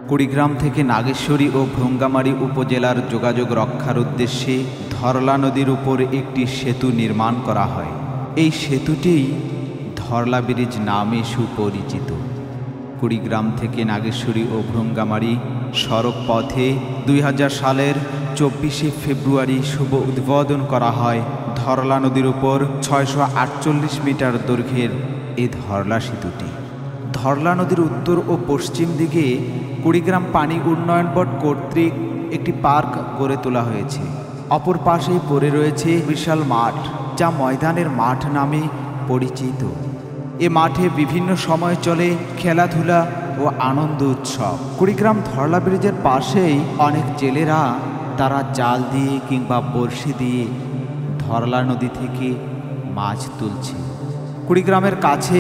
কুড়িগ্রাম থেকে নাগেশ্বরী ও ভ্রঙ্গামারী উপজেলার যোগাযোগ রক্ষার উদ্দেশ্যে ধরলা নদীর উপর একটি সেতু নির্মাণ করা হয়। এই সেতুটি ধরলা ব্রিজ নামে সুপরিচিত। কুড়িগ্রাম থেকে নাগেশ্বরী ও ভ্রঙ্গামারী সড়ক পথে 2000 সালের 24শে ফেব্রুয়ারি শুভ উদ্বোধন করা হয় ধরলা নদীর উপর 648 মিটার দৈর্ঘ্যের এই ধরলা সেতুটি। ধরলা নদীর উত্তর ও পশ্চিম দিকে কুড়িগ্রাম পানি উন্নয়ন বোর্ড কর্তৃক একটি পার্ক গড়ে তোলা হয়েছে। অপর পাশেই পড়ে রয়েছে বিশাল মাঠ, যা ময়দানের মাঠ নামে পরিচিত। এ মাঠে বিভিন্ন সময় চলে খেলাধুলা ও আনন্দ উৎসব। কুড়িগ্রাম ধরলা ব্রিজের পাশেই অনেক জেলেরা তারা জাল দিয়ে কিংবা বড়শি দিয়ে ধরলা নদী থেকে মাছ তুলছে। কুড়িগ্রামের কাছে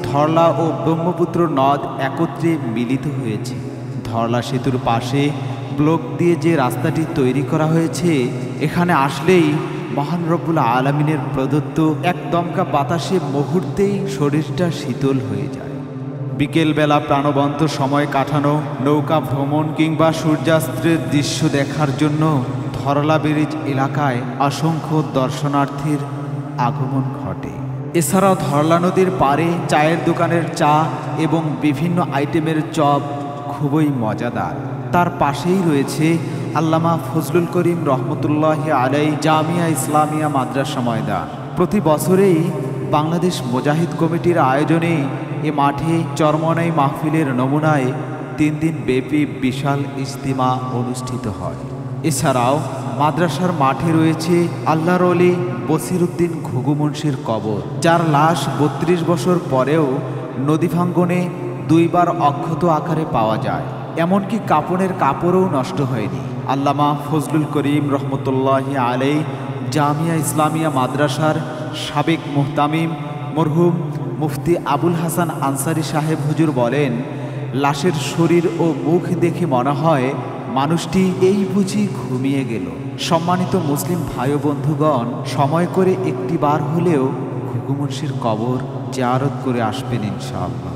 ধরলা ও ব্রহ্মপুত্র নদ একত্রে মিলিত হয়েছে। ধরলা সেতুর পাশে ব্লক দিয়ে যে রাস্তাটি তৈরি করা হয়েছে, এখানে আসলেই মহান রব্বুল আলামিনের প্রদত্ত এক দমকা বাতাসে মুহূর্তেই শরীরটা শীতল হয়ে যায়। বিকেলবেলা প্রাণবন্ত সময় কাটানো, নৌকা ভ্রমণ কিংবা সূর্যাস্তের দৃশ্য দেখার জন্য ধরলা ব্রিজ এলাকায় অসংখ্য দর্শনার্থীর আগমন ঘটে। এছাড়াও ধরলা নদীর পাড়ে চায়ের দোকানের চা এবং বিভিন্ন আইটেমের চপ খুবই মজাদার। তার পাশেই রয়েছে আল্লামা ফজলুল করিম রহমতুল্লাহি আলাই জামিয়া ইসলামিয়া মাদ্রাসা ময়দান। প্রতি বছরেই বাংলাদেশ মুজাহিদ কমিটির আয়োজনে এ মাঠে চরমনাই মাহফিলের নমুনায় 3 দিন ব্যাপী বিশাল ইজতিমা অনুষ্ঠিত হয়। এছাড়াও মাদ্রাসার মাঠে রয়েছে আল্লাহর ওলি বসিরউদ্দিন ঘুঘু মুন্সির কবর, যার লাশ 32 বছর পরেও নদী ভাঙ্গনে 2 বার অক্ষত আকারে পাওয়া যায়। এমনকি কাপড়ের কাপড়ও নষ্ট হয়নি। আল্লামা ফজলুল করিম রহমতুল্লাহি আলাই জামিয়া ইসলামিয়া মাদ্রাসার সাবেক মুহতামিম মরহুম মুফতি আবুল হাসান আনসারি সাহেব হুজুর বলেন, লাশের শরীর ও মুখ দেখে মনে হয় মানুষটি এই বুঝি ঘুমিয়ে গেল। সম্মানিত মুসলিম ভাই ও বন্ধুগণ, সময় করে একটি বার হলেও ঘুঘু মুন্সির কবর জিয়ারত করে আসবেন ইনশাআল্লাহ।